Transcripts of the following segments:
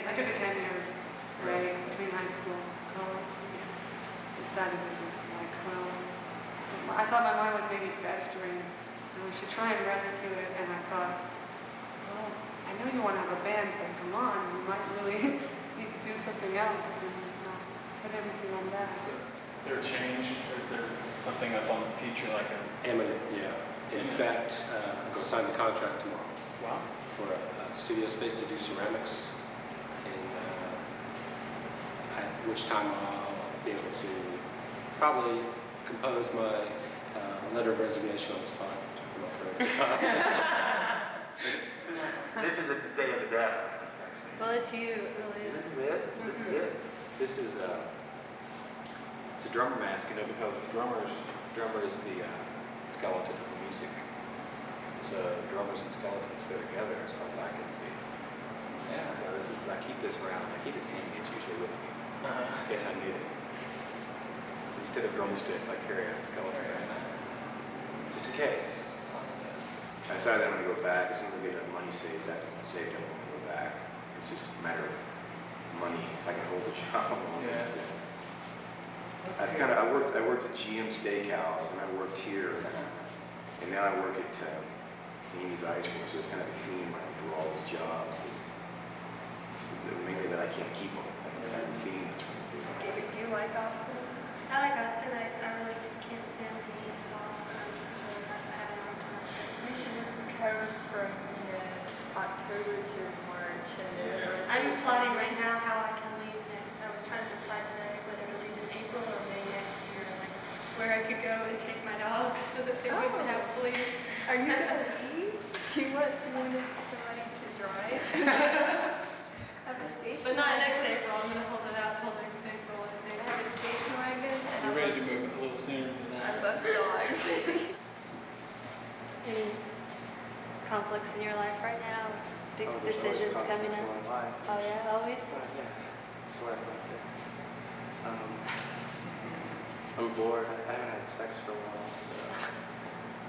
I took a 10-year break between high school and college. And decided it was like, well, I thought my mind was maybe festering and we should try and rescue it. And I thought, well, I know you want to have a band, but come on, you might really need to do something else and not put everything on that. So, is there a change, or is there something up on the future, like a... Yeah. In fact, I'm going to sign the contract tomorrow. Wow. For a studio space to do ceramics, and at which time I'll be able to probably compose my letter of resignation on the spot for my career. This is a day of the death. Well, it's you, it really is. This is it. This is it. This is it's a drummer mask, you know, because the drummer is the skeleton of the music. So drummers and skeletons go together, as far as I can see. Yeah. So this is, I keep this around. I keep this handy. It's usually with me in case I need it. Instead of drumsticks, I carry a skeleton. Just in case. I decided I'm going to go back. As soon as I get enough money saved, I'm going to go back. It's just a matter of money. If I can hold a job long enough to. I worked at GM Steakhouse, and I worked here, and now I work at Amy's Ice Cream. So it's kind of a theme running through all those jobs. Mainly that I can't keep them. That's the kind of theme that's running through. Do you like Austin? I like Austin. I really can't stand the heat at all. I'm just really not having a hard time. We should just go from October to March, and then I'm plotting right now how I can leave next. I was trying to decide today whether to leave in April or May next year, like where I could go and take my dogs so that they wouldn't have police. Are you gonna leave? Do you want somebody to drive? Have a station But not wagon? next April. I'm gonna hold it out till next April. I think. I have a station wagon, and You're ready to move a little sooner than I that. love dogs. Any conflicts in your life right now? Big There's always decisions coming conflicts in up? my life. Oh yeah, always? Yeah, it's life like that. I'm bored. I haven't had sex for a while, so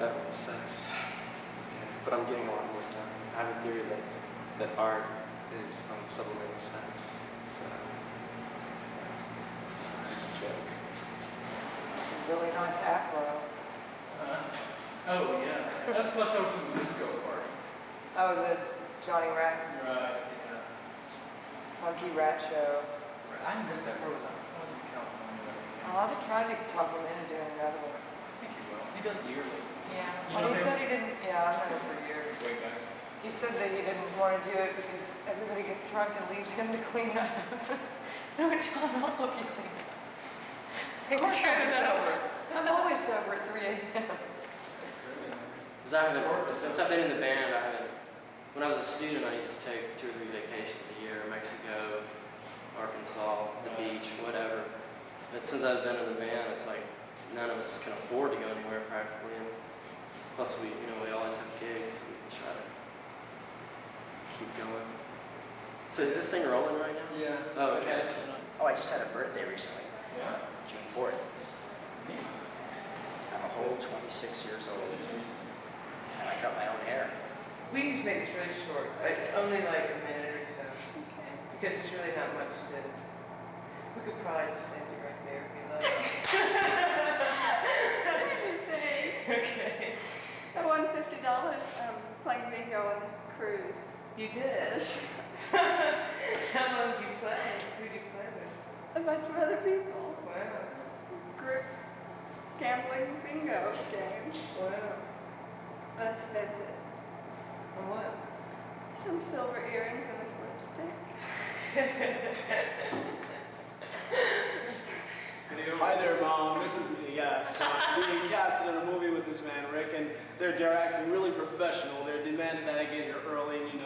that really sucks. Yeah, but I'm getting a lot more done. I have a theory that art is sublimated sex, so it's just a joke. It's a really nice afro. Oh, yeah. That's left over from the disco party. Oh, the Johnny Rat, Right, yeah. Funky Rat Show. I missed that. Where was I? I was in California. I'll have to try to talk him into doing another one. I think he will. He does it yearly. Yeah. You Well, know he him? said he didn't, yeah, I've known him for years. Way back. He said that he didn't want to do it because everybody gets drunk and leaves him to clean up. No, John, I'll help you clean up. Of course I'll be sober. I'm always sober at 3 a.m. Because since I've been in the band, when I was a student, I used to take 2 or 3 vacations a year, Mexico, Arkansas, the beach, whatever. But since I've been in the band, it's like none of us can afford to go anywhere practically. And plus, we always have gigs, so we can try to keep going. So is this thing rolling right now? Yeah. Oh, okay. Oh, I just had a birthday recently, Yeah. June 4th. I'm a whole 26 years old, It's recent. and I cut my own hair. We just make it really short, only like a minute or so. Okay. Because there's really not much to. We could probably just end it right there if you like. Okay. I won $50 playing bingo on the cruise. You did. How long did you play? Who did you play with? A bunch of other people. Wow. Group gambling bingo games. Wow. But I spent it. On what? Some silver earrings and this lipstick. Hi there, Mom. This is me. Yes, I'm being casted in a movie with this man, Rick, and they're acting really professional. They're demanding that I get here early, and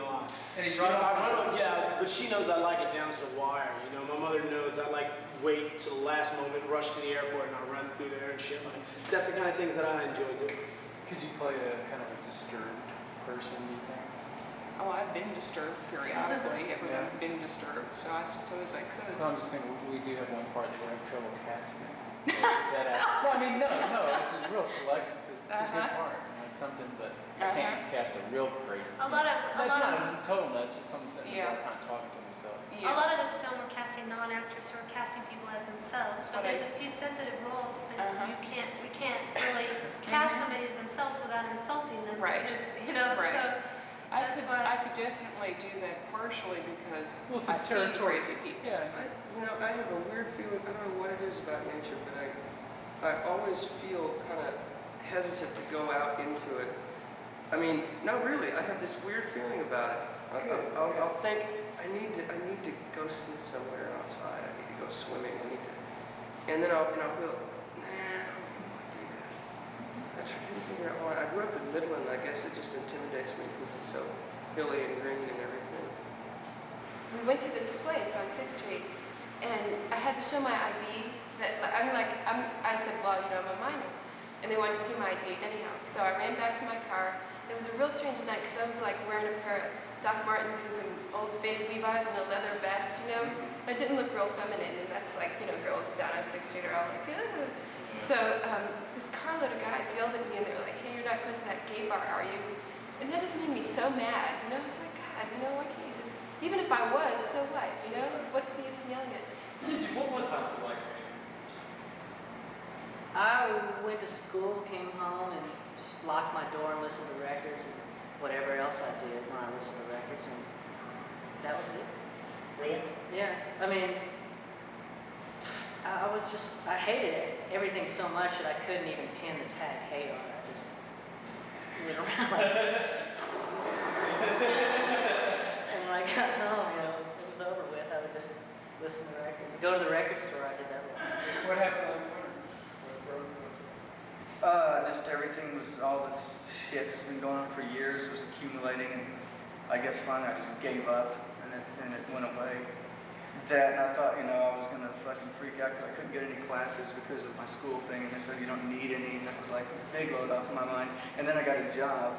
And he's yeah, but she knows I like it down to the wire. My mother knows I like wait till the last moment, rush to the airport, and I run through there and shit. That's the kind of things that I enjoy doing. Could you play a kind of a disturbed person, do you think? Oh, I've been disturbed periodically. Everyone's been disturbed, so I suppose I could. No, I'm just thinking we do have one part that we're having trouble casting. No, I mean, no, it's a real select. It's a good part. It's something, but I can't cast a real crazy. A lot of That's not a total nuts, it's someone sitting there Yeah. kind of talking to themselves. A lot of this film we're casting non-actors or casting people as themselves, but there's a few sensitive roles that we can't really cast somebody as themselves without insulting them. Right. Because, you know, Right. so that's why. I could definitely do that partially because Well, 'cause I've seen territory- crazy people. Yeah. I have a weird feeling, I don't know what it is about nature, but I always feel kind of hesitant to go out into it. I mean, no, really, I have this weird feeling about it. I'll think, I need to go sit somewhere outside, I need to go swimming, and then I'll feel, nah, I don't want to do that. I couldn't figure out why. I grew up in Midland, I guess it just intimidates me because it's so hilly and green and everything. We went to this place on 6th Street, and I had to show my ID. I said, well, you know, I'm a minor. And they wanted to see my ID anyhow. So I ran back to my car. It was a real strange night because I was like wearing a pair of Doc Martens and some old faded Levi's and a leather vest, you know. I didn't look real feminine, and that's like, you know, girls down on 6th Street are all like, ugh. So this carload of guys yelled at me, and they were like, hey, you're not going to that gay bar, are you? And that just made me so mad, you know. I was like, God, you know, why can't you just, even if I was, so what, you know? What's the use in yelling at me? What was high school like for you? I went to school, came home, and just locked my door and listened to records and whatever else I did when I listened to records, and that was it. Really? Yeah, I mean, I hated everything so much that I couldn't even pin the tag hate on it. I just went around like and when I got home, you know, it was over with. I would just listen to records. Go to the record store, I did that a lot. What happened last winter? Just everything was, all this shit that's been going on for years was accumulating, and I guess finally I just gave up, and it went away. That, and I thought, you know, I was gonna fucking freak out because I couldn't get any classes because of my school thing, and they said you don't need any, and that was like a big load off of my mind. And then I got a job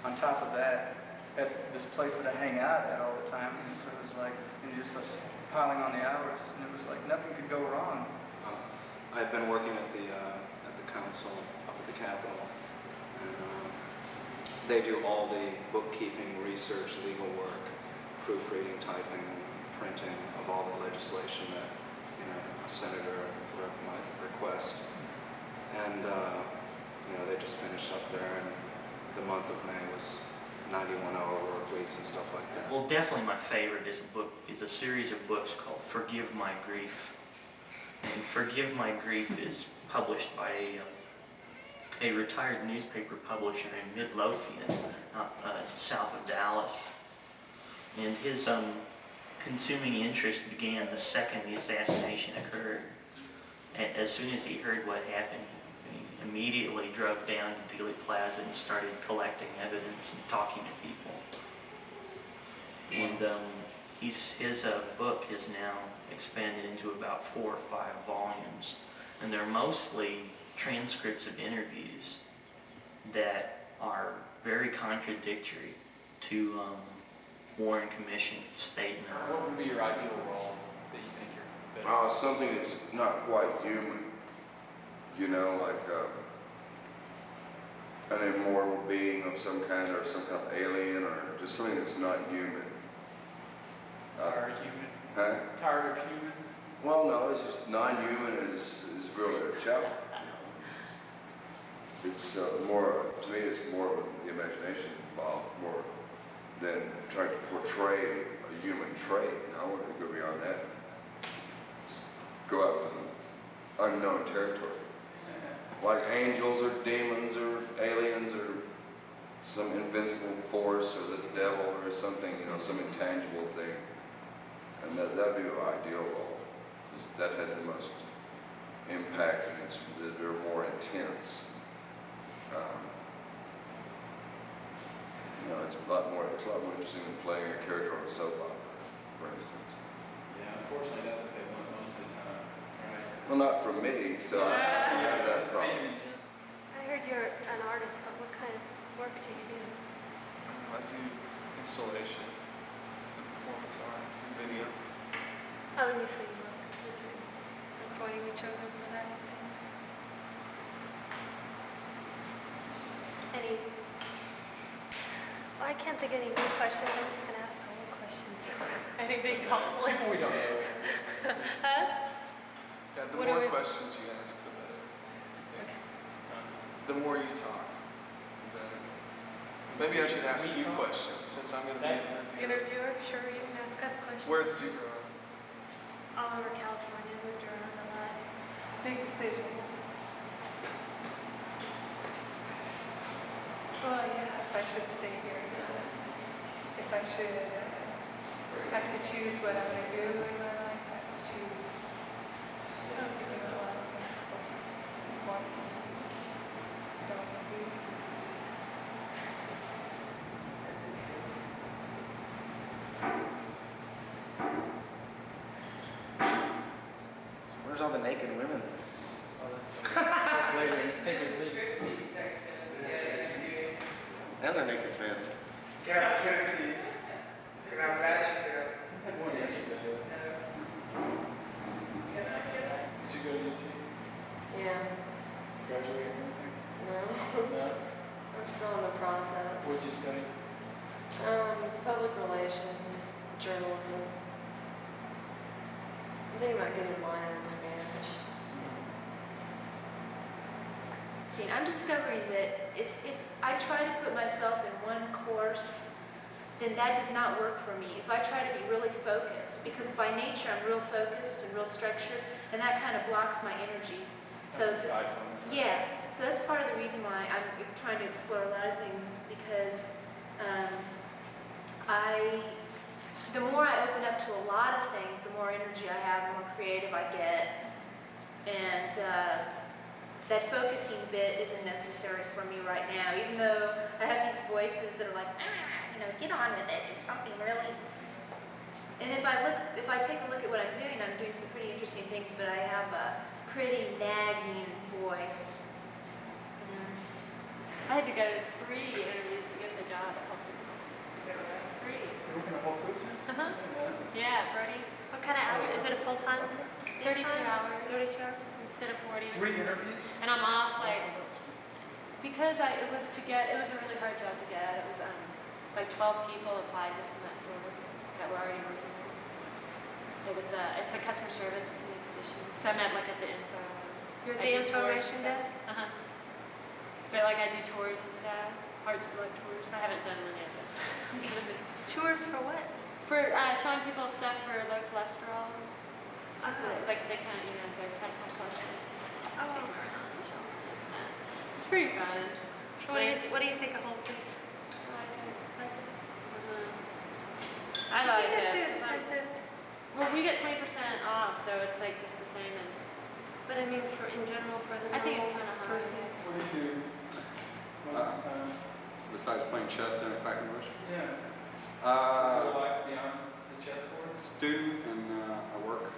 on top of that at this place that I hang out at all the time, and so it was like, and just like piling on the hours, and it was like nothing could go wrong. I've been working at the council up at the Capitol, and they do all the bookkeeping, research, legal work, proofreading, typing, printing of all the legislation that, you know, a senator might request. And you know, they just finished up there, and the month of May was 91-hour work weeks and stuff like that. Well, definitely my favorite is a series of books called Forgive My Grief. And Forgive My Grief is published by a retired newspaper publisher in Midlothian, south of Dallas. And his consuming interest began the second the assassination occurred. And as soon as he heard what happened, he immediately drove down to Dealey Plaza and started collecting evidence and talking to people. And his book is now expanded into about 4 or 5 volumes, and they're mostly transcripts of interviews that are very contradictory to Warren Commission statement. What would be your ideal role that you think you're best? Something that's not quite human, you know, like an immortal being of some kind, or some kind of alien, or just something that's not human. Tired of human? Huh? Tired of human? Well, no, it's just non-human is really a challenge. It's more, to me, it's more of the imagination involved, more than trying to portray a human trait. I want to go beyond that. Just go out to unknown territory. Like angels or demons or aliens or some invincible force or the devil or something, you know, some intangible thing. And that'd be my ideal role, because that has the most impact, and they're more intense. You know, it's a lot more interesting than playing a character on a soap opera, for instance. Yeah, unfortunately, that's what they want most of the time, right? Well, not from me, so I have that problem. I heard you're an artist, but what kind of work do you do? I do installation and performance art and video. Oh, and you say you work. That's why you were chosen for that. So. Any I can't think of any good questions. I'm just gonna ask the whole questions. Anything complex? People we don't know. Huh? Yeah, the What more are we- questions you ask, the better. I think. The more you talk, the better. Maybe I should ask you questions since I'm going to be an interviewer. Interviewer? Sure, you can ask us questions. Where did you grow up? All over California, moved around a lot. Big decisions. Well, yeah, if I should stay here or not. If I should have to choose what I want to do in my life, I have to choose. I don't think there are a lot of things, of course, want to, don't want to do. So where's all the naked women? That's later. Take it later. And the naked man. Did you go to UT? Yeah, Graduate or anything? no, No? I'm still in the process. What'd you study? Public relations, journalism. I'm thinking about getting a minor in Spanish. See, I'm discovering that if I try to put myself in one course, then that does not work for me. If I try to be really focused, because by nature I'm real focused and real structured, and that kind of blocks my energy. So yeah, so that's part of the reason why I'm trying to explore a lot of things, is because the more I open up to a lot of things, the more energy I have, the more creative I get, and that focusing bit isn't necessary for me right now, even though I have these voices that are like, get on with it, do something really. And if I take a look at what I'm doing some pretty interesting things, but I have a pretty nagging voice. I had to go to 3 interviews to get the job at Whole Foods. 3. You're working at Whole Foods now? Yeah, Brody. What kind of hour? Is it a full-time? 32 hours. 32 hours instead of 40. 3 interviews? And I'm off because it was a really hard job to get. It was 12 people applied just from that store that were already working there. It's the customer service, it's a new position. So I'm at at the info. You're at I the do tours information and stuff. desk? But I do tours and stuff. Hard to select tours. I haven't done one yet. But Tours for what? for showing people stuff for low cholesterol. Stuff they kind of they've had high cholesterol. Oh. Take them around and show them this and that. It's pretty fun. What do you think of Whole Foods? I like it. It's too 'cause expensive. well, we get 20% off, so it's just the same as. But I mean, in general, for the I think it's normal kind of high. person. What do you do most of the time? Besides playing chess down at Quackenbush? Yeah. Is there Uh, life beyond the chessboard? student and I work.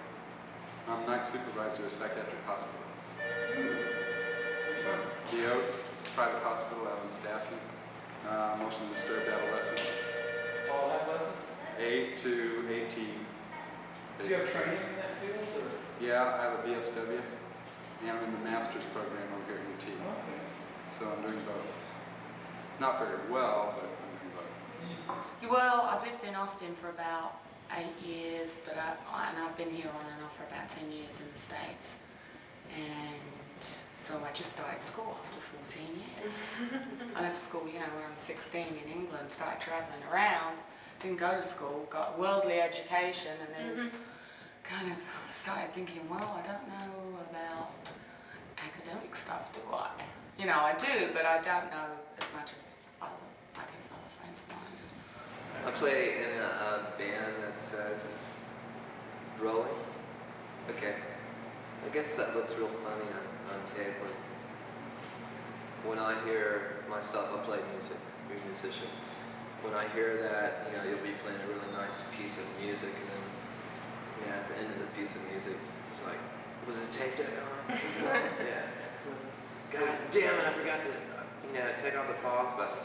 I'm night supervisor at a psychiatric hospital. Which one? The Oaks, it's a private hospital out in Stassen. Emotionally disturbed adolescents, All adolescents? 8 to 18. Do you have training in that field? Or? Yeah, I have a BSW, and I'm in the master's program over here at UT. Okay. So I'm doing both. Not very well, but I'm doing both. Well, I've lived in Austin for about 8 years, but I've been here on and off for about 10 years in the States. And so I just started school after 14 years. I left school, when I was 16 in England, started traveling around, didn't go to school, got worldly education, and then kind of started thinking, well, I don't know about academic stuff, do I? I do, but I don't know as much as other friends of mine do. I play in a band that says it's rolling. Okay. I guess that looks real funny on tape. When I hear myself, I play music, I'm a musician. When I hear that, you'll be playing a really nice piece of music, and then at the end of the piece of music, it's like, was the tape deck on? Was it on? Yeah. God damn it, I forgot to, take off the pause button.